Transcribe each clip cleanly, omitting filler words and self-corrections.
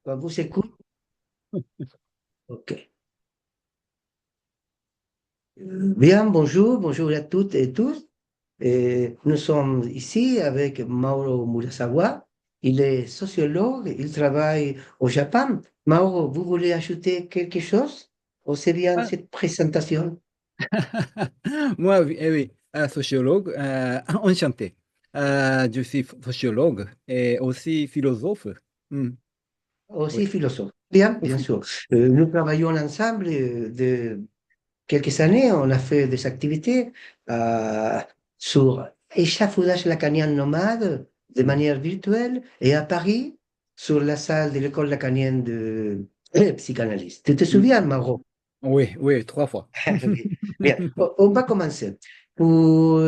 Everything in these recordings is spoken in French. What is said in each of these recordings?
On vous écoute. OK. Bien, bonjour à toutes et tous. Et nous sommes ici avec Mauro Murasawa. Il est sociologue, il travaille au Japon. Mauro, vous voulez ajouter quelque chose? Ou c'est bien Ah, cette présentation? moi, oui, oui, sociologue, enchanté. Je suis sociologue et aussi philosophe. Hmm, Aussi oui. philosophe. Bien sûr. Nous travaillons ensemble de quelques années. On a fait des activités euh, sur échafaudage lacanien nomade de Hmm. manière virtuelle et à Paris sur la salle de l'école lacanienne de psychanalyse. Tu te Hmm. souviens, Maro? Oui, oui, 3 fois. Oui. Bien, on va commencer. Pour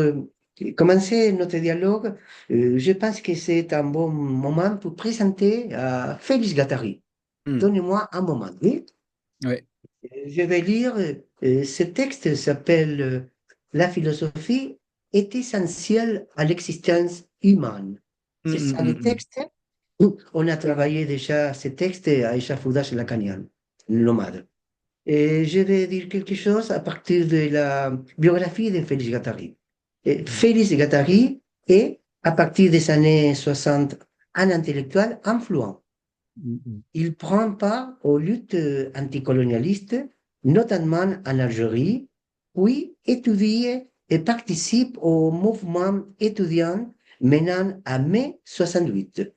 commencer notre dialogue, je pense que c'est un bon moment pour présenter Félix Guattari. Hmm, Donnez-moi un moment, oui? oui. Je vais lire, ce texte s'appelle La philosophie est essentielle à l'existence humaine. Hmm, C'est hmm, ça le hmm, hmm. texte. On a travaillé déjà ce texte à échafaudage lacanien, nomade. Et je vais dire quelque chose à partir de la biographie de Félix Guattari. Et Félix Guattari est, à partir des années 60, un intellectuel influent. Hmm, hmm, Il prend part aux luttes anticolonialistes, notamment en Algérie, puis étudie et participe au mouvement étudiant menant à mai 68.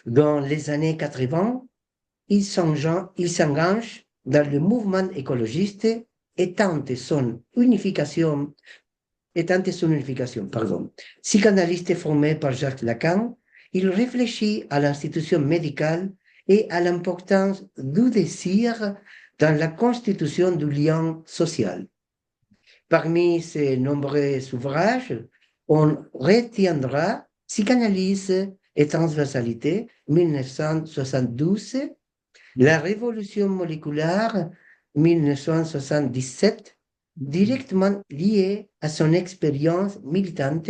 Dans les années 80, il s'engage dans le mouvement écologiste et tente son unification. Pardon. Psychanalyste formé par Jacques Lacan, il réfléchit à l'institution médicale et à l'importance du désir dans la constitution du lien social. Parmi ses nombreux ouvrages, on retiendra Psychanalyse et transversalité, 1972, La révolution moléculaire, 1977, hmm, directement liée à son expérience militante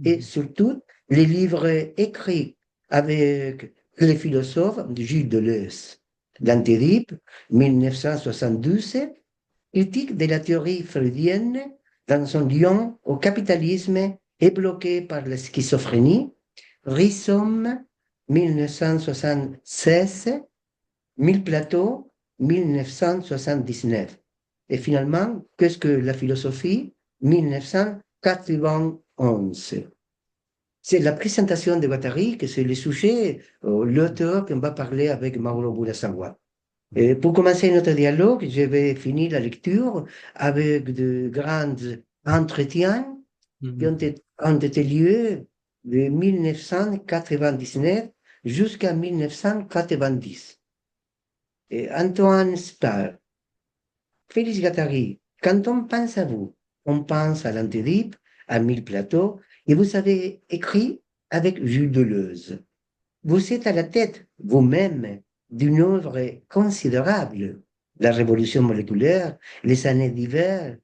et hmm, surtout les livres écrits avec les philosophes Gilles Deleuze. hmm, L'Antidipe, 1972, critique de la théorie freudienne dans son lien au capitalisme est bloqué par la schizophrénie. Rhizome, 1976, Mille plateaux, 1979. Et finalement, qu'est-ce que la philosophie? 1991. C'est la présentation de Guattari que c'est le sujet, l'auteur qu'on va parler avec Mauro Burasawa. Et pour commencer notre dialogue, je vais finir la lecture avec de grands entretiens qui hmm, ont été lieux de 1999 jusqu'à 1990. Et Antoine Spar, Félix Guattari, quand on pense à vous, on pense à l'Antidipe, à Mille Plateaux, et vous avez écrit avec Jules Deleuze. Vous êtes à la tête, vous-même, d'une œuvre considérable. La révolution moléculaire, les années d'hiver,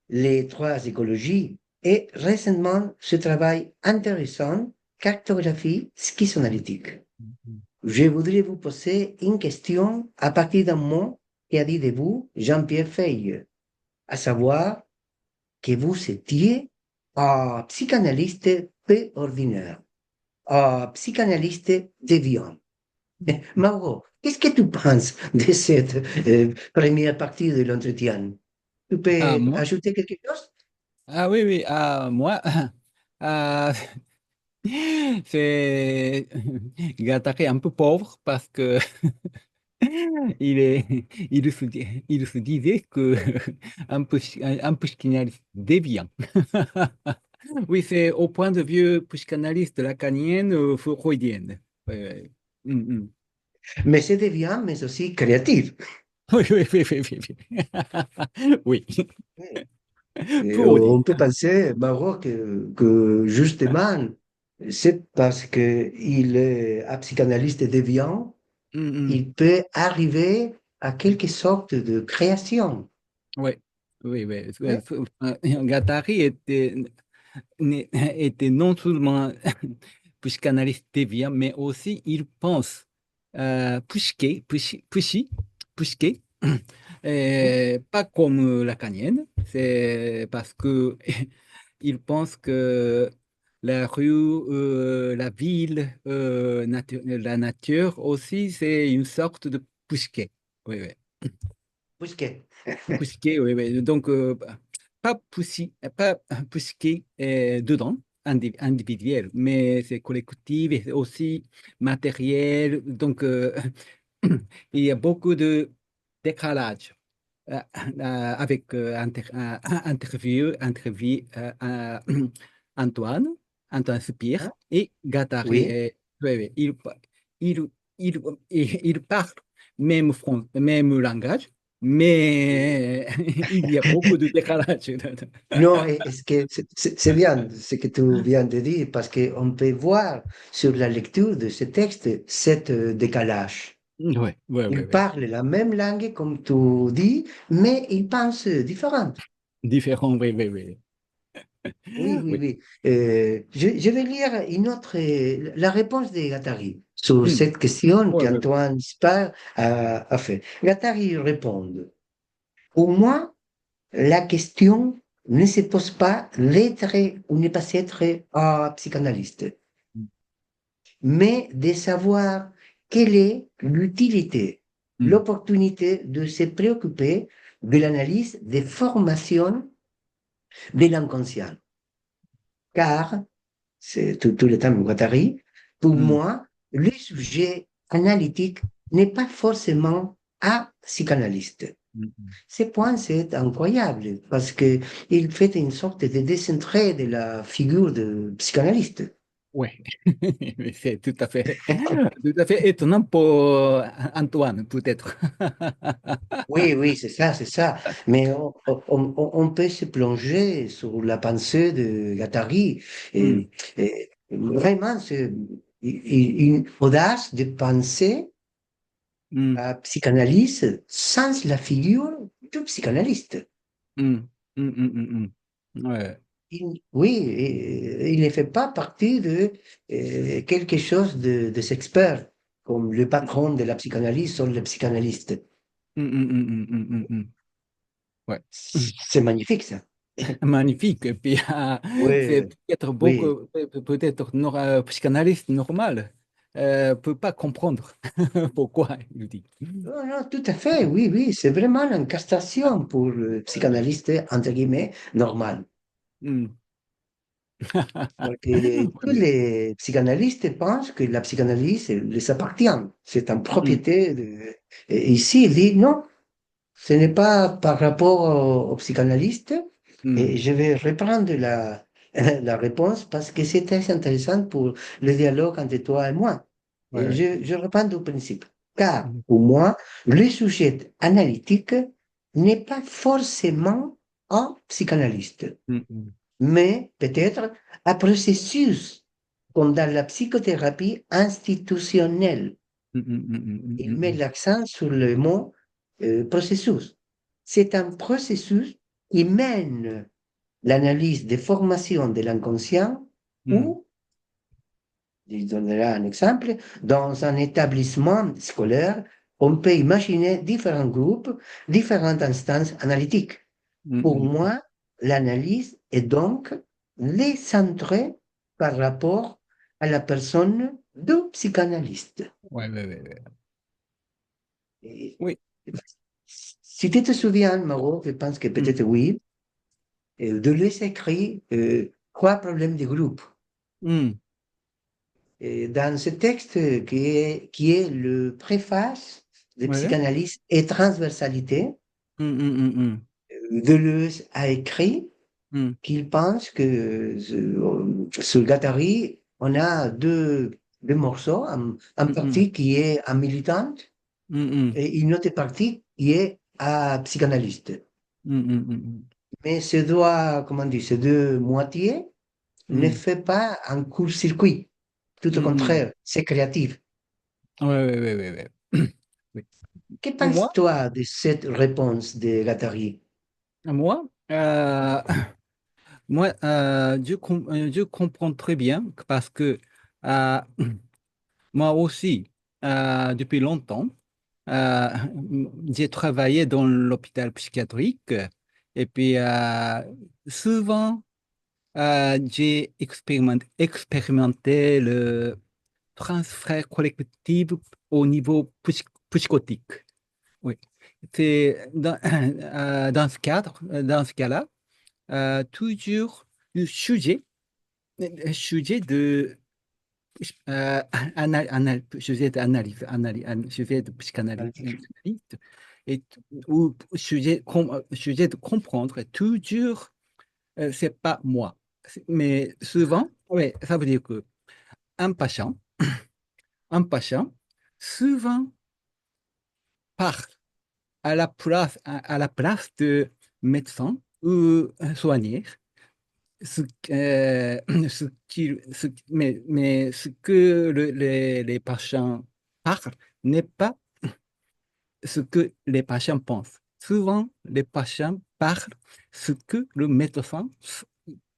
les trois écologies, et récemment ce travail intéressant, cartographie schizoanalytique. hmm. Je voudrais vous poser une question à partir d'un mot qu'a dit de vous Jean-Pierre Feuille, à savoir que vous étiez un psychanalyste peu ordinaire, un psychanalyste déviant. Mauro, qu'est-ce que tu penses de cette première partie de l'entretien? Tu Ah, peux moi? ajouter quelque chose? Ah oui, oui, moi, ah, c'est Gattari un peu pauvre parce que il se disait que un psychanalyste déviant. Oui, c'est au point de vue psychanalyste lacanienne, freudienne. Ouais. Mm, mm. Mais c'est déviant, mais aussi créatif. Oui, oui, oui, oui, oui. Oui. Et Pour dire. on peut penser, Mauro, que justement, c'est parce qu'il est un psychanalyste déviant, Mm, mm. il peut arriver à quelque sorte de création. Oui, oui, oui. Hein. Gattari était non seulement psychanalyste déviant, mais aussi il pense. Pushke, pas comme lacanienne, c'est parce que il pense que la rue, la ville, la nature aussi, c'est une sorte de Pushke. Oui, oui. Bousquet. Pushke, oui, oui. Donc, pas Pushke dedans, individuel, mais c'est collectif et aussi matériel. Donc, il y a beaucoup de décalage avec Antoine, Antoine Spire Hein? et Gattari. Oui. Oui, oui, il, il, il parlent même langage, mais il y a beaucoup de décalage. Non, est-ce que c'est bien ce que tu viens de dire, parce qu'on peut voir sur la lecture de ce texte cet décalage. Oui, oui, oui, Ils oui. parlent la même langue, comme tu dis, mais ils pensent différentes. Différent, oui, oui, oui. Oui, oui, Oui. oui. Je vais lire une autre, la réponse de Gattari sur Hmm. cette question Oui, oui, oui. qu'Antoine Spar a fait. Gattari répond, pour moi, la question ne se pose pas l'être ou ne pas être un psychanalyste, mais de savoir quelle est l'utilité, Hmm. l'opportunité de se préoccuper de l'analyse des formations de l'inconscient. Car, c'est tout le temps Guattari, pour Hmm. moi, le sujet analytique n'est pas forcément un psychanalyste. Hmm. Hmm. Ce point, c'est incroyable parce que il fait une sorte de décentré de la figure de psychanalyste. Oui, c'est tout à fait étonnant pour Antoine, peut-être. Oui, oui, c'est ça, c'est ça. Mais on peut se plonger sur la pensée de Guattari. Hmm. Et vraiment, c'est une audace de penser Hmm. la psychanalyse sans la figure du psychanalyste. Hmm. Hmm. Hmm. Hmm. Hmm. Ouais. Oui, il ne fait pas partie de quelque chose de expert, comme le patron de la psychanalyse ou le psychanalyste. Hmm. Hmm. Hmm. Hmm. Hmm. Hmm. Ouais. C'est magnifique, ça. Magnifique. Et puis, c'est Oui, peut-être oui. beaucoup, peut-être psychanalyste normal peut pas comprendre pourquoi il dit. Non, non, tout à fait, oui, oui. C'est vraiment une castration pour le psychanalyste, entre guillemets, normal. Hmm. Parce que tous Oui. les psychanalystes pensent que la psychanalyse les appartient. C'est une Hmm. propriété Et ici, il dit non. Ce n'est pas par rapport au psychanalyste. Hmm. Et je vais reprendre la réponse parce que c'est très intéressant pour le dialogue entre toi et moi. Ouais, Et ouais. je reprends du principe. Car Hmm. pour moi, le sujet analytique n'est pas forcément un psychanalyste, Hmm. Hmm. mais peut-être un processus comme dans la psychothérapie institutionnelle. Hmm. Hmm. Hmm. Hmm. Il Hmm. met Hmm. l'accent sur le mot processus. C'est un processus qui mène l'analyse des formations de l'inconscient Hmm. ou, je donnerai un exemple, dans un établissement scolaire, on peut imaginer différents groupes, différentes instances analytiques. Hmm. Pour Hmm. moi, l'analyse est donc décentrée par rapport à la personne du psychanalyste. Ouais, ouais, ouais, ouais. Et Oui. si tu te souviens, Maro, je pense que Hmm. peut-être oui, de les écrits, trois problèmes de groupe. Hmm. Et dans ce texte qui est le préface de Ouais. psychanalyse et transversalité, Hmm. Hmm. Hmm. Hmm. Deleuze a écrit Hmm. qu'il pense que sur Guattari, on a deux morceaux, un Hmm. Hmm. partie qui est un militante Hmm. Hmm. et une autre partie qui est un psychanalyste. Hmm. Hmm. Hmm. Mais comment dire, ces deux moitiés ne Hmm. fait pas un court-circuit. Tout au Hmm. Hmm. contraire, c'est créatif. Ouais, ouais, ouais, ouais, ouais. Oui. Que Pour moi, penses-toi de cette réponse de Guattari? moi, euh, je comprends très bien parce que euh, moi aussi, depuis longtemps. Euh, j'ai travaillé dans l'hôpital psychiatrique et puis souvent j'ai expérimenté le transfert collectif au niveau psychotique. Oui. C'est dans, dans ce cas-là, toujours le sujet de sujet d'analyse, sujet de psychanalyse, et ou sujet de comprendre toujours, c'est pas moi. Mais souvent, oui, ça veut dire que un patient, un patient, souvent part à la place de médecin ou soigneur, ce, mais ce que les patients parlent n'est pas ce que les patients pensent. Souvent, les patients parlent ce que le médecin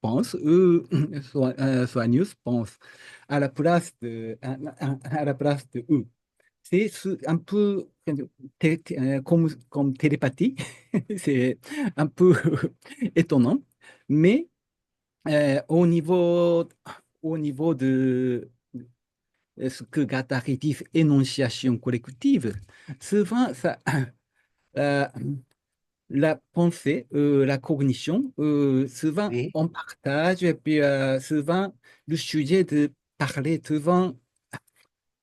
pense ou soigneuse pense à la place à la place de eux. C'est un peu comme télépathie. C'est un peu étonnant, mais au niveau de ce que Guattari dit énonciation collective, souvent euh, la pensée, la cognition, souvent Oui. on partage et puis souvent le sujet de parler, souvent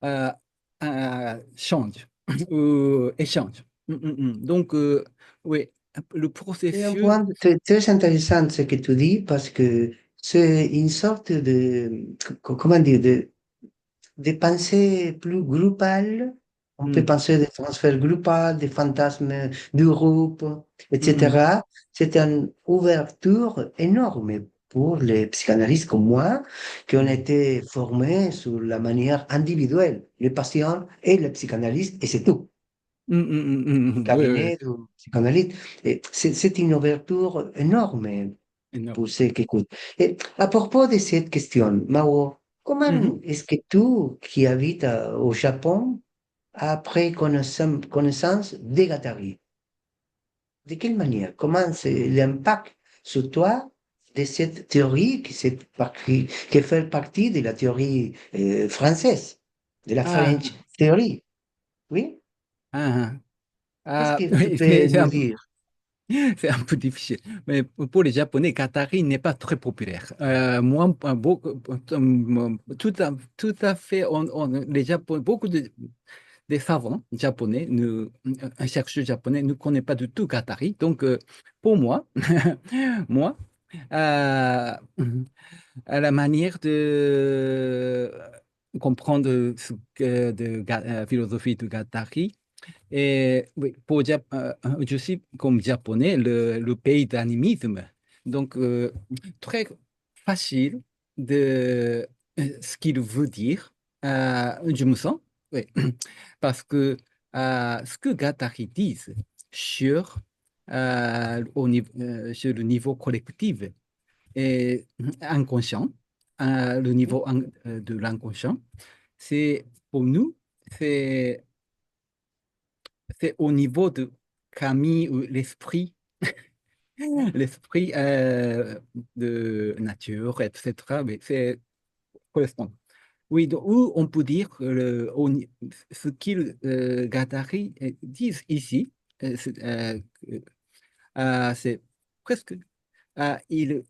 euh, change, échange. Donc, oui, le C'est un processus. point très intéressant ce que tu dis parce que c'est une sorte de, comment dire, de pensée plus groupale. On peut Mm, penser des transferts groupaux, des fantasmes du groupe, mm, etc. C'est une ouverture énorme pour les psychanalystes comme moi qui ont mm, été formés sur la manière individuelle, les patients et les psychanalystes, et c'est tout. oui, oui, Cabinet du psychanalyste. Et c'est une ouverture énorme énorme. pour ceux qui écoutent. Et à propos de cette question, Mao, Mhm. comment est-ce que tu, qui habites au Japon, as pris connaissance des Guattari? De quelle manière? Comment c'est l'impact sur toi de cette théorie qui fait partie de la théorie française, de la French Ah, theory? Oui? ah, Qu'est-ce ah, que tu oui, peux nous dire? c'est un peu difficile. Mais pour les Japonais, Qatari n'est pas très populaire. Moi, tout à fait, les Japonais, beaucoup des savants japonais, un chercheur japonais ne connaît pas du tout Qatari. Donc, pour moi, moi, à la manière de comprendre ce que de philosophie de Qatari, et oui, je suis comme japonais, le pays d'animisme. Donc, très facile de ce qu'il veut dire. Je me sens, oui, parce que ce que Guattari dit sur, sur le niveau collectif et inconscient, le niveau de l'inconscient, c'est pour nous, c'est c'est au niveau de Camille, l'esprit, l'esprit de nature, etc. Mais c'est correspond. Oui, donc, où on peut dire que ce qu'ils Guattari disent ici, c'est presque, ils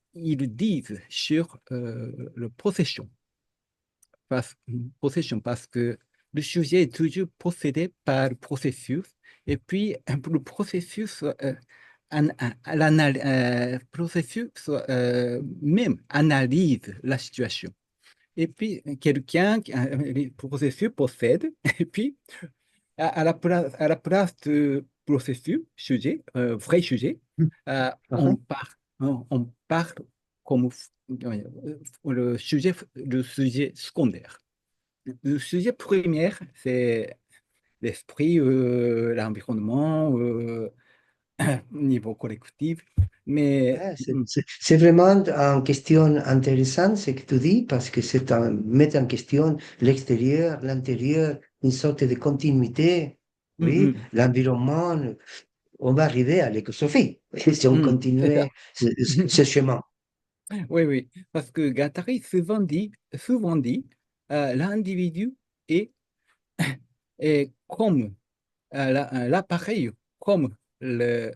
disent sur le possession parce que le sujet est toujours possédé par le processus et puis le processus, processus même analyse la situation. Et puis quelqu'un, le processus possède et puis à la place de processus, sujet, vrai sujet, on parle comme le sujet secondaire. Le sujet premier, c'est l'esprit, l'environnement, niveau collectif. Mais Ouais, c'est vraiment une question intéressante ce que tu dis parce que met en question l'extérieur, l'intérieur, une sorte de continuité. Oui, mm, l'environnement, on va arriver à l'écosophie si on c'est ça. continue ce chemin. Oui, oui, parce que Guattari souvent dit l'individu est, est comme l'appareil, comme le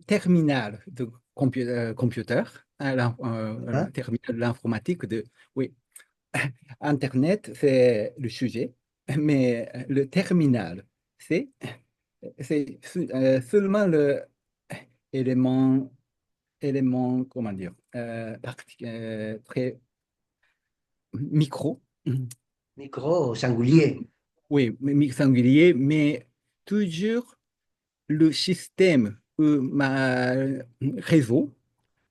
terminal de computer, Hein. le terminal de l'informatique oui, Internet, c'est le sujet, mais le terminal, c'est seulement le élément, comment dire, très micro. Micro, Mm. singulier. Oui, singulier, mais toujours le système ou ma réseau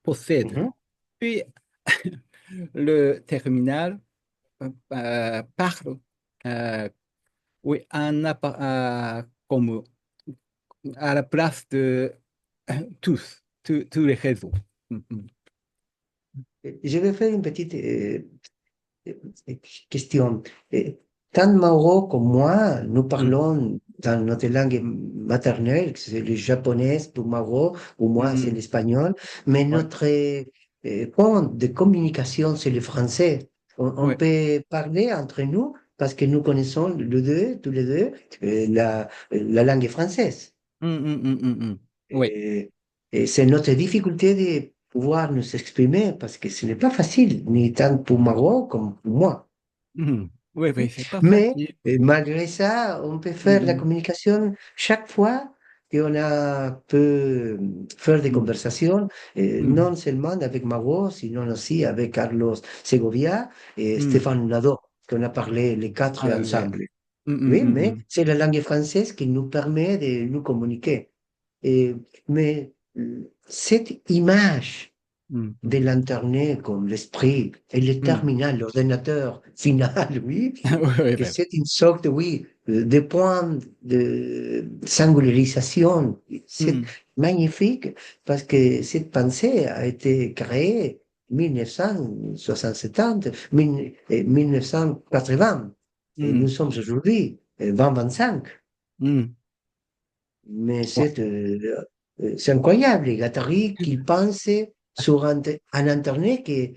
possède. Mhm. Puis le terminal parle oui, comme à la place de tous les réseaux. Mm, mm. Je vais faire une petite euh, question. Euh, Tant Mauro comme moi, nous Mm, parlons dans notre langue maternelle, que c'est le japonais pour Mauro, ou mm, moi, c'est mm. l'espagnol, mais Ouais, notre point de communication, c'est le français. On ouais. peut parler entre nous parce que nous connaissons le deux, tous les deux, la langue française. Mm, mm, mm, mm, mm. Ouais. Et, et c'est notre difficulté de pouvoir nous exprimer parce que ce n'est pas facile, ni tant pour Maro comme pour moi. Mm. Ouais, ouais, c'est pas Mais facile. malgré ça, on peut faire la Mm, communication chaque fois qu'on peut faire des mm, conversations, mm, non seulement avec Maro, sinon aussi avec Carlos Segovia et mm. Stéphane Lado, qu'on a parlé les quatre Ah, ouais, ouais. ensemble. Mm, Oui, mm, mais mm, c'est la langue française qui nous permet de nous communiquer. Et, mais cette image mm, mm, de l'Internet comme l'esprit et le mm. terminal, l'ordinateur final, oui, Ouais, ouais, que ouais. c'est une sorte, oui, de point de singularisation. C'est Mm. magnifique parce que cette pensée a été créée 1970, 1980. Et nous Mm. sommes aujourd'hui 2025. Mm. Mais Ouais. c'est incroyable, les Qataris qui pensent sur un Internet qui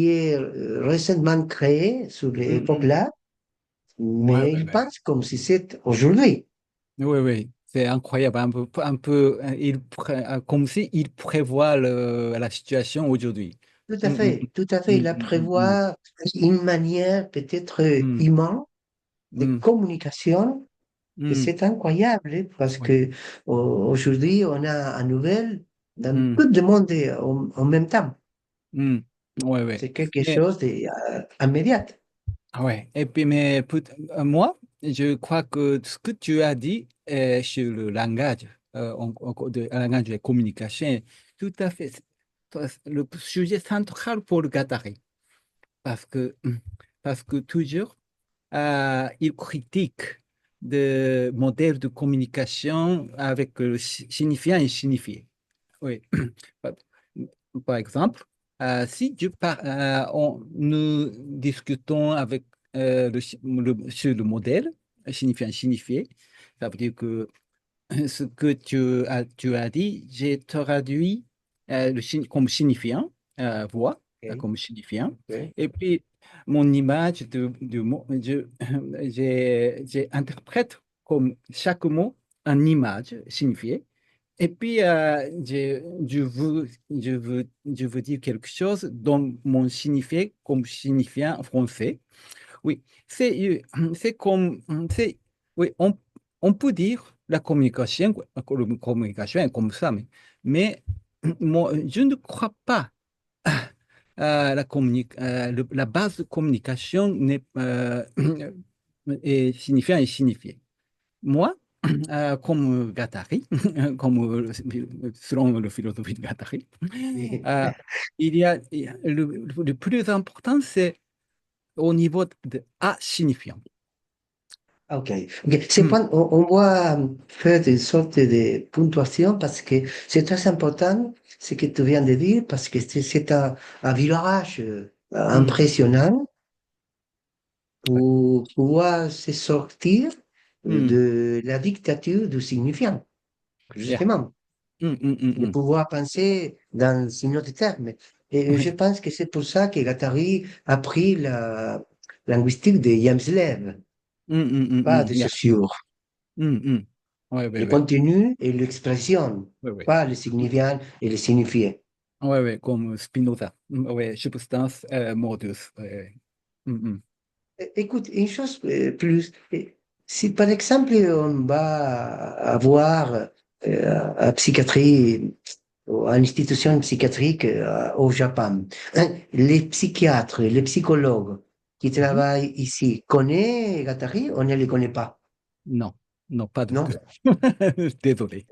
est récemment créé sur Mm, mm. l'époque-là, Ouais, mais ouais, ils ouais. pensent comme si c'était aujourd'hui. Oui, oui, c'est incroyable. Comme s'il prévoit la situation aujourd'hui. Tout à Mm, mm, fait, tout à fait. mm, Il a mm, mm, prévoit une manière peut-être mm, humaine de mm, communication. Et mm, c'est incroyable hein, parce oui, que aujourd'hui, on a une nouvelle dans mm, tout le monde en même temps. mm. Ouais, ouais. C'est quelque Mais, chose d'immédiat. ouais. Et puis, moi, je crois que ce que tu as dit sur le langage, le langage de communication, est tout à fait le sujet central pour le Qatari. Parce que, parce que toujours, il critique des modèles de communication avec le signifiant et signifié. Oui. Par par exemple, si nous discutons avec sur le modèle signifiant signifié, ça veut dire que ce que tu as dit, j'ai traduit comme signifiant, voix, Ok, comme signifiant. ok. Et puis, mon image de mot, j'interprète comme chaque mot en image signifiée. Et puis, je veux dire quelque chose dont mon signifié comme signifiant français. Oui, c'est comme, oui, on peut dire la communication est comme ça, mais moi, je ne crois pas la base de communication n'est est signifiant et signifié. Moi, comme Guattari, selon le philosophie de Guattari, Oui. euh, le plus important, c'est au niveau de A signifiant. Ok, ok. C'est Hmm, pas, on doit faire des sortes de ponctuations parce que c'est très important ce que tu viens de dire parce que c'est un village hmm, impressionnant pour pouvoir se sortir Mm. de la dictature du signifiant, Yeah. justement, de Mm. pouvoir penser dans une autre terme. Et je Oui. pense que c'est pour ça que Guattari a pris la linguistique de James Lev, pas de Yeah. Saussure. Mm. Ouais, ouais, Le ouais. contenu et l'expression, Ouais, ouais. pas le signifiant et le signifié. Ouais, ouais, comme Spinoza. Ouais, substance, modus. Ouais. Mm. Écoute, une chose plus, si par exemple on va avoir à psychiatrie, ou à l'institution psychiatrique au Japon, hein, les psychiatres, les psychologues qui Mhm. travaillent ici connaissent Guattari, on ne les connaît pas, Non, non, pas du tout. non? Désolé.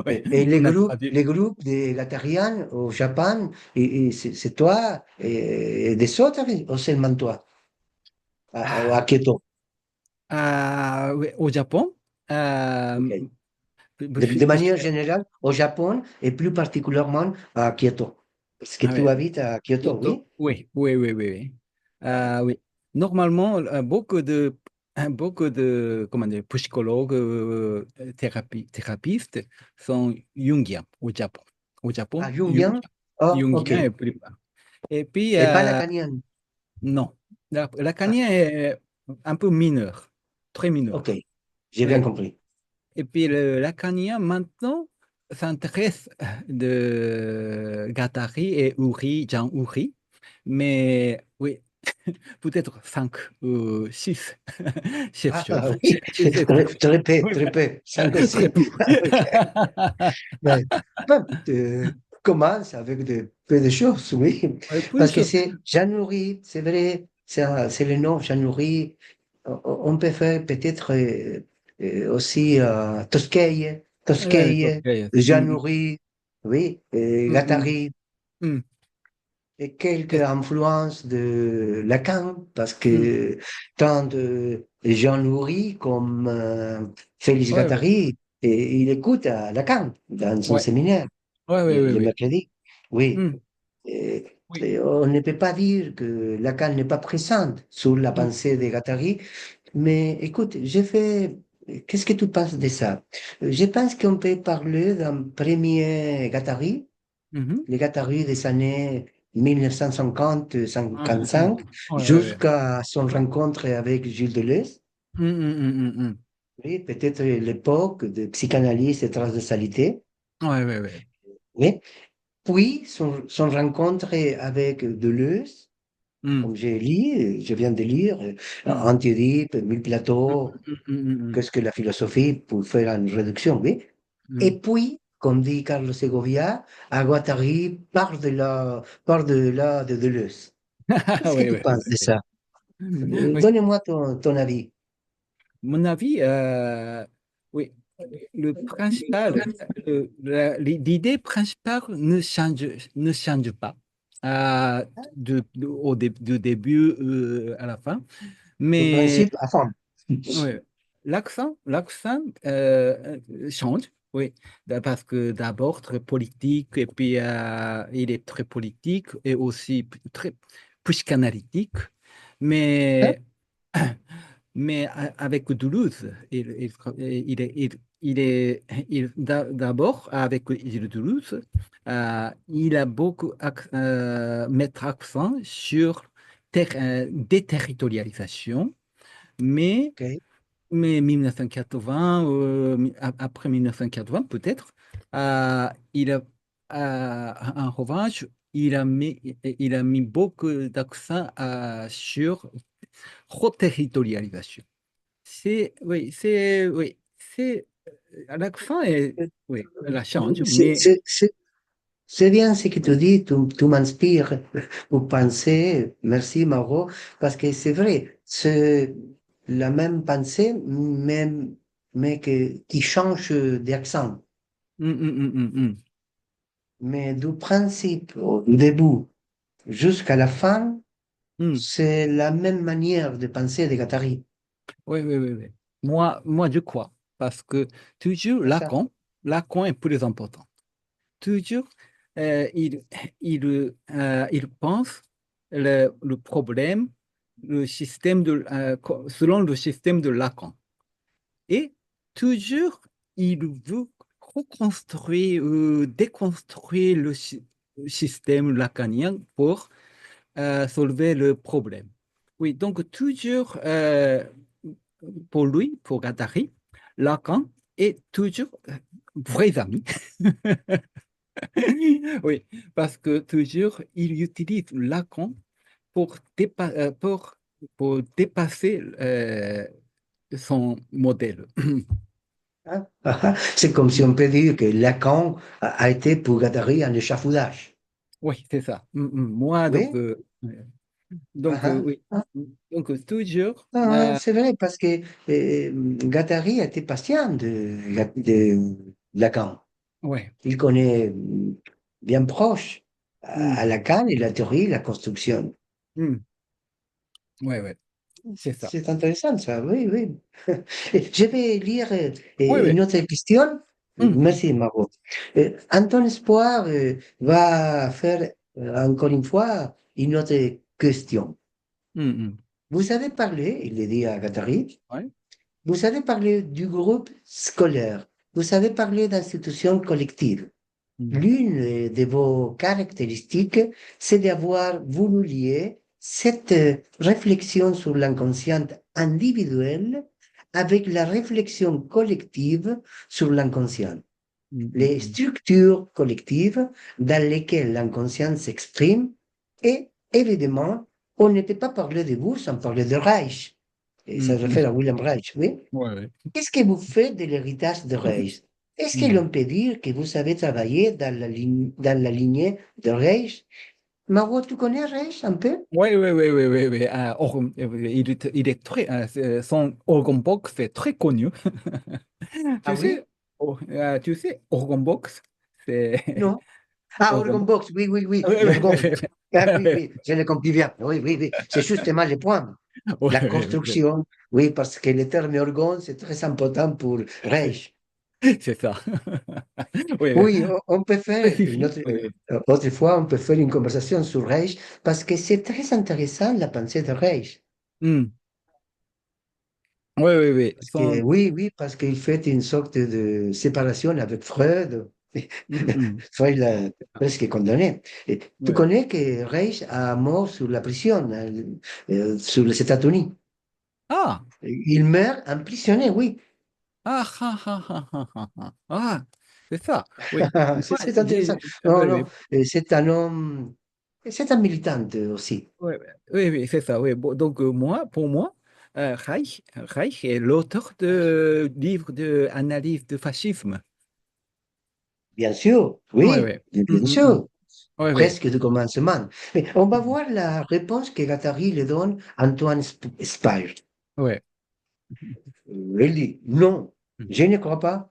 Ouais, Et on a traduit. les groupes de Guattariens au Japon, et c'est toi et des autres, ou seulement toi, à Ah, Kyoto? ouais, au Japon, Ok. De puisque, manière générale, au Japon et plus particulièrement à Kyoto. Parce que ah tu ouais, habites à Kyoto, oui? Kyoto, oui, oui, oui, oui, oui. Oui. Normalement, beaucoup de, comment dire, psychologues, thérapeutes sont jungiens au Japon. Au À Japon, Jungian? Oh, ok. jungien est plus bas. Et puis, Et pas lacanien. non, lacanien est un peu mineur, très Ok, mineur. j'ai bien Oui. compris. Et puis, le lacanien, maintenant, s'intéresse de Guattari et Uri, Jean Uri. Mais oui, peut-être 5 ou 6 chercheurs. Ah oui, C'est très peu. Oui, très peu, 5 ou très 6. peu. Ok. Ouais. Bon, commence avec de, peu de choses, oui. Ouais, peu de Parce que choses. c'est Jean Nourri, c'est vrai, c'est le nom Jean Nourri. On peut faire peut-être aussi Tosqueille, Ok. Jean Nourri, oui, Mm, mm, Gattari, mm. et quelques Est- influences de Lacan, parce mm. que tant de Jean Nourri comme Félix Ouais, ouais, Gattari, et il écoute à Lacan dans son ouais, séminaire ouais, ouais, ouais, le ouais. mercredi. Oui. Mm, oui. Et on ne peut pas dire que Lacan n'est pas présent sur la Mm, pensée de Guattari, mais écoute, j'ai fait. Qu'est-ce que tu penses de ça? Je pense qu'on peut parler d'un premier Guattari, mhm. le Guattari des années Ah, ah, 1950-55, ouais, ouais, ouais. jusqu'à son rencontre avec Gilles Deleuze. Mm. Oui, peut-être l'époque de psychanalyse et transversalité. Ouais, ouais, ouais. Oui. Puis son rencontre avec Deleuze. Mm, Comme j'ai lu, je viens de lire mm, Antidipe, Mille mm, Plateaux, mm. qu'est-ce que la philosophie pour faire une réduction, oui. Et Mm. puis, comme dit Carlos Segovia, Aguatari part de là de Deleuze. Ah, Qu'est-ce que ouais, tu ouais, penses de ouais. ça? Oui. Donne-moi ton avis. Mon avis, oui, le principal, l'idée principale ne change pas du début à la fin, Le mais principe à fond. ouais, l'accent change, oui, parce que d'abord très politique et puis il est très politique et aussi très psychanalytique, Hein? mais avec Toulouse, d'abord avec Gilles Toulouse, il a beaucoup mettre accent sur déterritorialisation, mais, Ok. mais 1980, après 1980 peut-être, il a, en revanche, il a mis beaucoup d'accent sur reterritorialisation. Oui, à la fin, oui, elle change, C'est mais c'est- c'est- c'est bien ce que tu dis, tu m'inspires pour penser. Merci, Mauro, parce que c'est vrai, c'est la même pensée, même, mais qui change d'accent. hum. Mais du principe, au début jusqu'à la fin, Hum. c'est la même manière de penser de Guattari. Oui. Moi, je crois, parce que toujours C'est ça. Lacan est plus important. Toujours, euh, il, il pense le problème le système selon le système de Lacan. Et toujours, il veut reconstruire, déconstruire le système lacanien pour soulever le problème. Oui, donc toujours, pour lui, pour Guattari, Lacan est toujours vrai ami. Oui, parce que toujours, il utilise Lacan pour, pour dépasser son modèle. Hein. C'est comme si on peut dire que Lacan a été pour Guattari un échafaudage. Oui, c'est ça. Moi, Oui. oui. Ah, Donc, toujours, c'est vrai, parce que Guattari était patient de Lacan. ouais. Il connaît bien proche Mm, à Lacan et la théorie, la construction. mm, ouais, ouais, c'est ça. C'est intéressant ça, oui, oui. Je vais lire Oui, oui. une autre question. Mm, mm, Merci, Margot. Anton Espoir va faire encore une fois une autre question. mm, mm. Vous avez parlé, il est dit à Qatari, Ouais. vous avez parlé du groupe scolaire, vous avez parlé d'institutions collectives. Mm, L'une de vos caractéristiques, c'est d'avoir voulu lier cette réflexion sur l'inconscient individuel avec la réflexion collective sur l'inconscient. mm, mm, Les mm. structures collectives dans lesquelles l'inconscient s'exprime et, évidemment, on n'était pas parlé de vous sans parler de Reich. Et ça Mm, se mm. réfère à William Reich, oui. Ouais, ouais. Qu'est-ce que vous faites de l'héritage de Reich? Est-ce que Mm. l'on peut dire que vous avez travaillé dans la lignée de Reich? Margot, tu connais Reich un peu? Ouais, ouais, ouais, ouais, ouais, ouais. Il est très, son Organ Box est très connu. Ah oui? Tu sais, Organ Box, c'est Non. Ah, Organ Orgon Box. Box, oui, oui, oui, Ouais, ouais, l'orgon. ouais, Ah oui, ouais, oui, je le compris bien. Oui, oui, oui. C'est justement le point. ouais, La ouais, ouais, ouais. construction, oui, parce que le terme orgone, c'est très important pour Reich. C'est ça. Oui, Oui, on peut faire une spécifique. autre, Oui, autre fois, on peut faire une conversation sur Reich parce que c'est très intéressant la pensée de Reich. oui, oui, oui, oui. Parce que, oui, oui, parce qu'il fait une sorte de séparation avec Freud. Mm. Freud l'a presque condamné. Et tu Ouais. connais que Reich a mort sur la prison, sur les États-Unis. Ah, Il meurt emprisonné, oui. ah, ah, ah, ah, ah, ah, ah. Ah, c'est ça. Oui. Moi, C'est intéressant. Non, oui, non, oui, c'est un homme, c'est un militant aussi. oui, oui, oui, c'est ça. Oui. Bon, donc, moi, pour moi, Reich est l'auteur de livres d'analyse de fascisme. Bien sûr, Oui, oui, oui. bien sûr. Oui, oui. Presque de commencement. Mais on va voir la réponse que Guattari le donne à Antoine Spire. Oui. Il dit, non, je ne crois pas.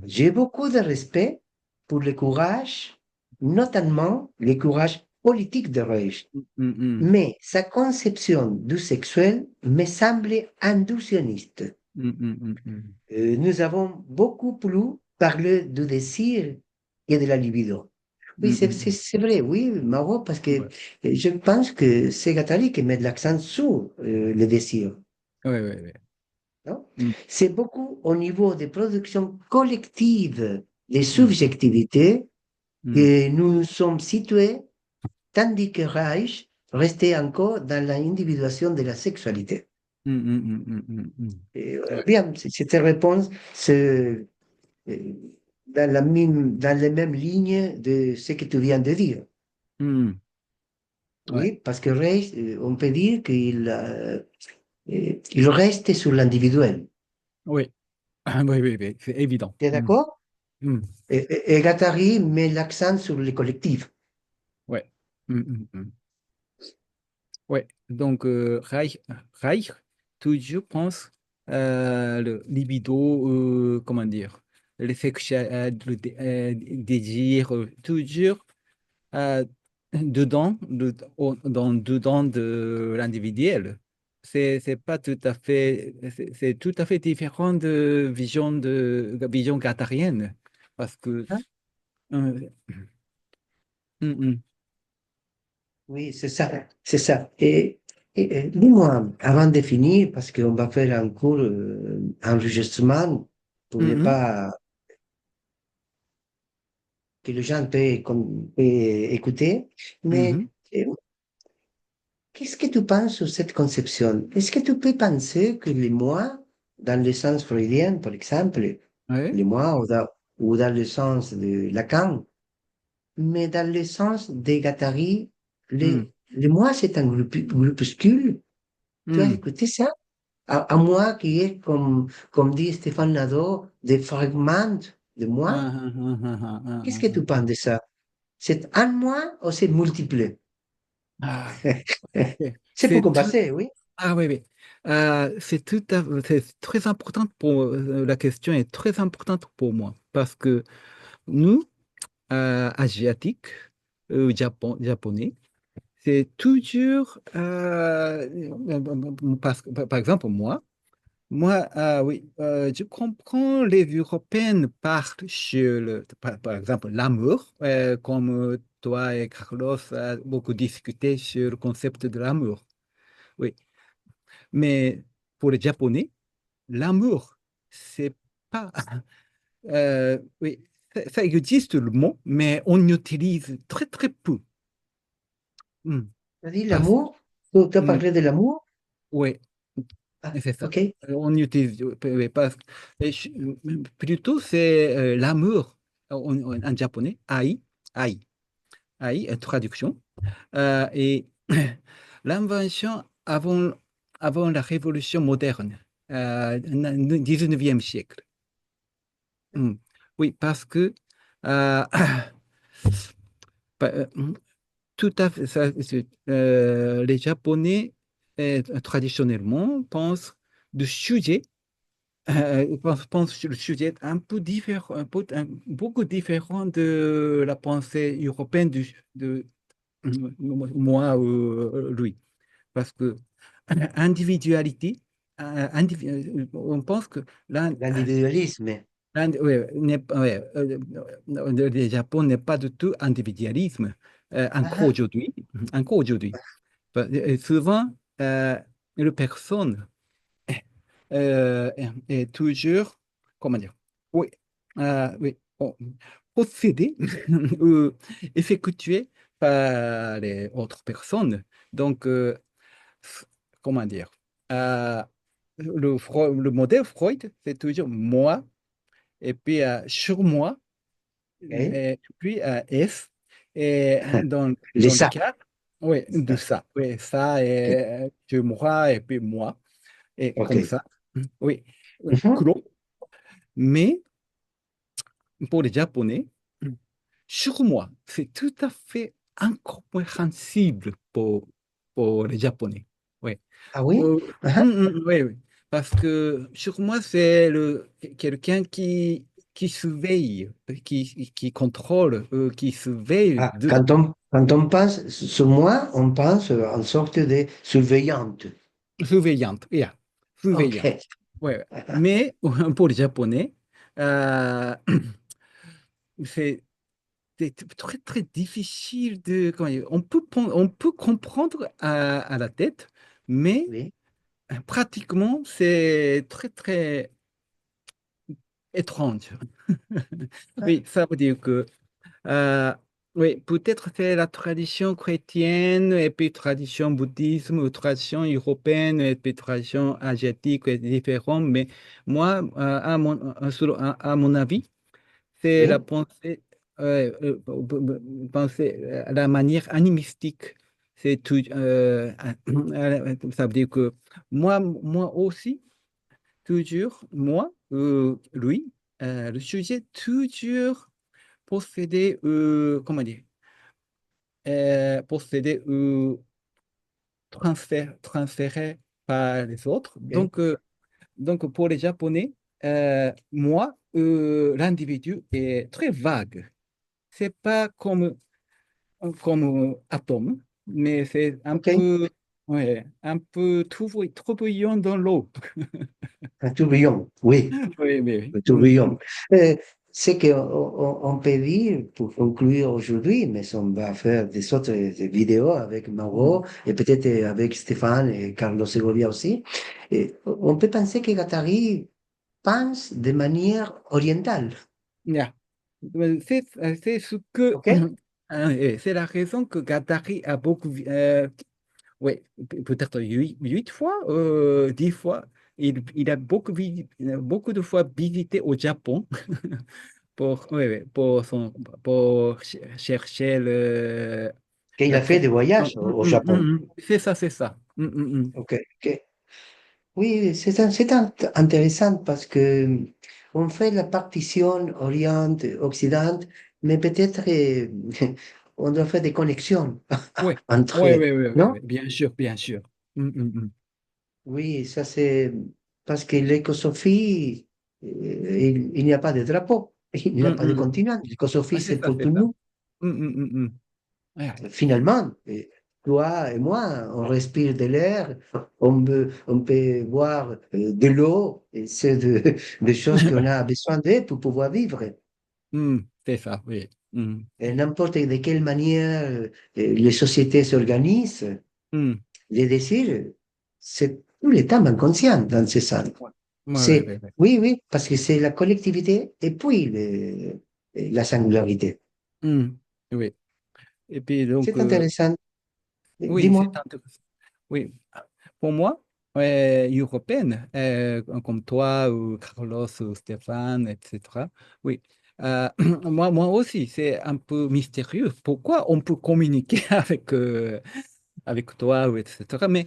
J'ai beaucoup de respect pour le courage, notamment le courage politique de Reich. Mais sa conception du sexuel me semble inductionniste. Nous avons beaucoup plus parlé du désir et de la libido. Oui, c'est vrai, oui, Maro, parce que Ouais. je pense que c'est Guattari qui met l'accent sur le désir. Oui, oui, oui. Non? Mm, C'est beaucoup au niveau des productions collectives des mm, subjectivités mm, que nous nous sommes situés, tandis que Reich restait encore dans l'individuation de la sexualité. Et, Ouais. bien, cette réponse, c'est dans les mêmes lignes de ce que tu viens de dire. Mm, ouais. Oui, parce que Reich, on peut dire il reste sur l'individuel. Oui. Ah, oui, oui, oui, c'est évident. Tu es d'accord? Mm, Et Guattari met l'accent sur les collectifs. ouais. Ouais. Donc, Reich toujours pense le libido, comment dire, le désir, toujours euh, dedans de l'individuel. C'est pas tout à fait, c'est tout à fait différent vision qatarien. Parce que, Hein. euh, mm, mm, Oui, c'est ça, c'est ça. Et Dis-moi, avant de finir, parce qu'on va faire un court enregistrement pour ne Mhm, pas que les gens puissent écouter, mais mhm, qu'est-ce que tu penses sur cette conception? Est-ce que tu peux penser que les moi, dans le sens freudien, par exemple, ouais, les moi ou dans le sens de Lacan, mais dans le sens des Guattari, mhm, les moi, c'est un groupuscule. Tu as mhm. écouté ça? À moi qui est, comme dit Stéphane Nadeau, des fragments de moi. Ah, ah, ah, ah, ah, Qu'est-ce ah, que ah, tu ah. penses de ça? C'est un moi ou c'est multiple? Ah, ok. C'est pour C'est tout. passer, oui. Ah oui, oui. C'est très important pour la question est très importante pour moi parce que nous, asiatiques, japonais, c'est toujours parce que, par exemple moi, oui, je comprends les Européennes parlent sur par exemple l'amour, comme toi et Carlos a beaucoup discuté sur le concept de l'amour. Oui, mais pour les Japonais, l'amour, c'est pas. Oui, ça existe le mot, mais on l'utilise très très peu. Hmm. Tu as dit Parce, l'amour? Tu as hmm, parlé de l'amour? ouais, Ah, c'est ça. ok. On utilise oui, plutôt c'est l'amour en japonais, ai, traduction. Et l'invention avant la révolution moderne, 19e siècle. Hmm. Oui, parce que euh, pa- euh, hmm, tout à fait, les Japonais traditionnellement pensent du sujet, pensent sur le sujet un peu différent, beaucoup différent de la pensée européenne de moi ou lui. Parce que individualité, on pense que L'individualisme. Ouais, ouais, le Japon n'est pas du tout individualisme, encore Ah, aujourd'hui. Encore aujourd'hui. Souvent, une personne est toujours, comment dire, oui, oui, possédée ou effectuée par les autres personnes. Donc, comment dire, euh, le modèle Freud, c'est toujours moi, et puis sur moi, ok. et puis S, et Les dans le ça. cas, oui, de ça, oui, ça, Ok. et sur moi, et puis moi, et Ok. comme ça, oui, Mhm. clos. Mais pour les Japonais, sur moi, c'est tout à fait incompréhensible pour les Japonais. Oui. Ah oui? Oui, oui. Parce que sur moi, c'est quelqu'un qui surveille, qui contrôle, qui surveille Ah, de tout. quand on pense sur moi, on pense en sorte de surveillante. Surveillante, yeah. Surveillante. Ok. Ouais, ouais. Mais pour les Japonais, euh, c'est très, très difficile de. Comment dire, on peut comprendre à la tête, mais Oui. pratiquement, c'est très, très étrange. Ah, Oui, ça veut dire que, euh, oui, peut-être c'est la tradition chrétienne, et puis tradition bouddhisme, ou tradition européenne, et puis tradition asiatique est différente, mais moi, à mon avis, c'est la oui. pensée, la manière animistique. C'est tout, ça veut dire que moi aussi, toujours, moi, lui, le sujet, toujours possédé, comment dire, possédé ou transféré par les autres. Ok. Donc pour les Japonais, moi, l'individu est très vague. C'est pas comme atome, mais c'est un Ok. peu, ouais, un peu tourbillon dans l'eau. Un tourbillon. Oui. Oui, oui, Un oui. tourbillon. Euh, ce qu'on peut dire pour conclure aujourd'hui, mais on va faire des autres vidéos avec Mm. Mauro et peut-être avec Stéphane et Carlos Segovia aussi. Et on peut penser que Guattari pense de manière orientale. Yeah. C'est ce que, OK? c'est la raison que Gattari a beaucoup, ouais, peut-être 8 fois, 10 fois. Il a beaucoup de fois visité au Japon ouais, ouais, pour chercher Qu'il la a fait des tradition. voyages au Japon. C'est ça, c'est ça. OK, OK. Oui, intéressant parce que on fait la partition Orient-Occident, mais peut-être on doit faire des connexions Ouais, entre ouais, eux, ouais, ouais, ouais, non? ouais, bien sûr, bien sûr. Oui, ça c'est parce que l'écosophie, il n'y a pas de drapeau, il n'y a pas de continent. L'écosophie, Ah, c'est c'est ça, pour c'est tout le ça. monde. Ouais. Finalement, toi et moi, on respire de l'air, on peut boire de l'eau, et c'est des choses qu'on a besoin d'eux pour pouvoir vivre. C'est ça, oui. Et n'importe de quelle manière les sociétés s'organisent, Mm. les désirs, c'est tout le temps inconscient dans ce sens. Ouais, ouais, ouais, C'est, ouais. oui, oui, parce que c'est la collectivité et puis la singularité. Mm. Oui. Et puis donc, C'est intéressant. oui, c'est Dis-moi. intéressant. Oui. Pour moi, européenne, comme toi ou Carlos ou Stéphane, etc. Oui. Moi aussi, c'est un peu mystérieux. Pourquoi on peut communiquer avec toi, ou etc. Mais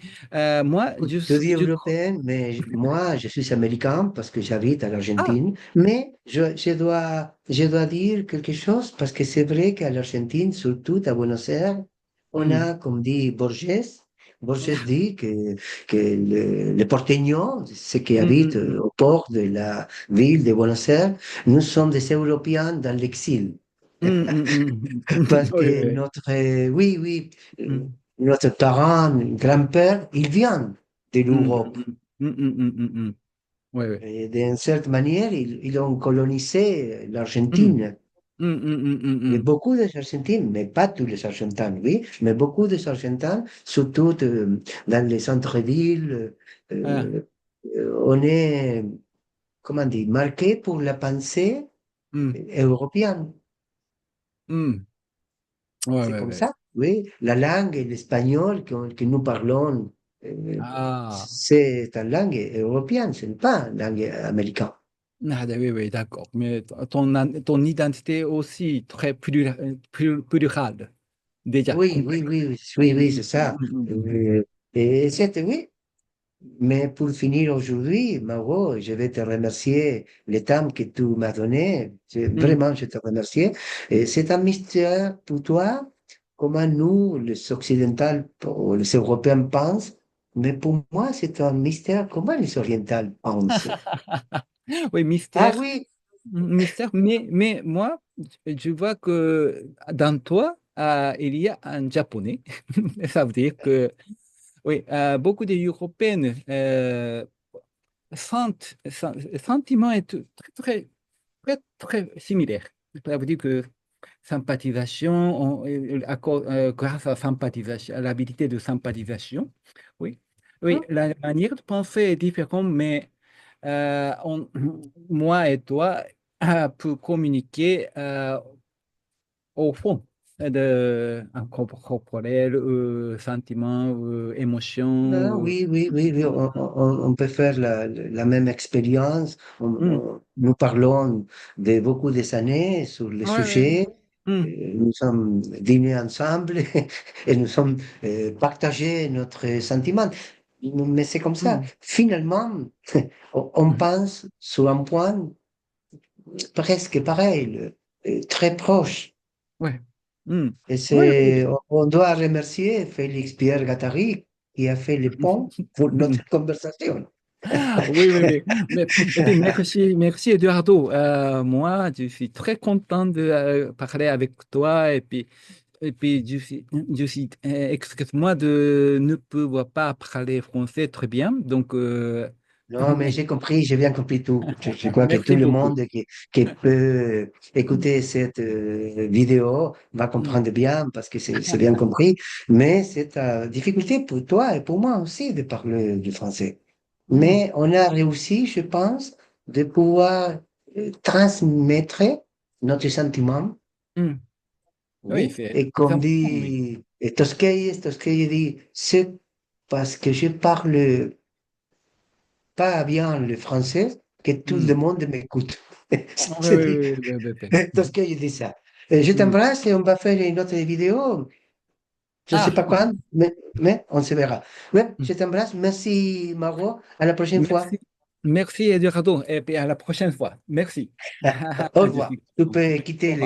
moi, Écoute, je dis européen, mais moi, je suis américain parce que j'habite à Ah, l'Argentine. Mais je dois dire quelque chose parce que c'est vrai qu'à l'Argentine, surtout à Buenos Aires, on hmm. a, comme dit Borges, Borges dit que les porteños, ceux qui Hmm, habitent hmm, hmm. au port de la ville de Buenos Aires, nous sommes des Européens dans l'exil. Parce Oui, que oui. oui, oui, Hmm. notre parent, grand-père, il vient de Hmm, l'Europe. hmm, hmm, hmm, hmm, hmm, hmm. Oui, oui. Et d'une certaine manière, ils ont colonisé Hmm, l'Argentine. hmm, hmm, hmm, hmm, Et hmm. beaucoup des Argentins, mais pas tous les Argentins, oui, mais beaucoup des Argentins, surtout dans les centres-villes, Ah, euh, on est, comment dire, marqué pour la pensée hmm, européenne. hmm. Ouais, C'est ouais, comme ouais. ça, oui. La langue, l'espagnol que nous parlons, Ah, c'est une langue européenne, ce n'est pas une langue américaine. oui, oui, d'accord. Mais ton identité aussi très plurale, déjà, Oui, oui, complexe. oui, oui, oui, oui, Hmm, c'est ça. hmm. Et c'était, oui. Mais pour finir aujourd'hui, Mauro, je vais te remercier le temps que tu m'as donné. Hmm. Vraiment, je te remercie. Et c'est un mystère pour toi, comment nous, les Occidentaux, ou les Européens pensent. Mais pour moi, c'est un mystère, comment les Orientaux pensent. Oui, Ah mystère. oui, Mystère, mais moi, je vois que dans toi, il y a un japonais. Ça veut dire que, oui, beaucoup des Européennes sentiment est très, très, très similaire. Ça veut dire que sympathisation, grâce à sympathisation, à l'habilité de sympathisation, oui, oui, la manière de penser est différente, mais moi et toi, peut communiquer au fond un corps corporel, sentiments, ah, émotions. oui, oui, oui, oui, on peut faire la même expérience. Mm. Nous parlons de beaucoup des années sur le Ouais, ouais. sujet. Mm. Nous sommes dînés ensemble et nous sommes partagé notre sentiment. Mais c'est comme ça. Mm. Finalement, on Mm. pense sur un point presque pareil, très proche. Ouais. Mm. Et Ouais, ouais. on doit remercier Félix Pierre Gattari qui a fait le pont pour notre conversation. Oui, oui, oui. Et puis, merci Eduardo. Moi, je suis très content de parler avec toi. Et puis excuse-moi de ne pouvoir pas parler français très bien. Donc, Non, mais j'ai compris, j'ai bien compris tout. Je crois que Merci tout le beaucoup. monde qui peut écouter cette vidéo va Mm. comprendre bien parce que c'est bien compris. Mais c'est une difficulté pour toi et pour moi aussi de parler du français. Mm. Mais on a réussi, je pense, de pouvoir transmettre notre sentiment. Mm. Oui, Oui. c'est Et très comme important, oui. dit Tosquelles dit, c'est parce que je parle pas bien le français que tout le Mm. monde m'écoute. Oui, C'est oui, dit, oui, oui, oui, oui. parce qu'il dit ça. Je Mm. t'embrasse et on va faire une autre vidéo. Je ne sais Ah, pas quand, mais on se verra. Ouais, mm. je t'embrasse. Merci, Maro. À la prochaine fois. Merci. Merci, Eduardo. Et puis à la prochaine fois. Merci. Au Je revoir. suis Tu content. peux quitter Au revoir.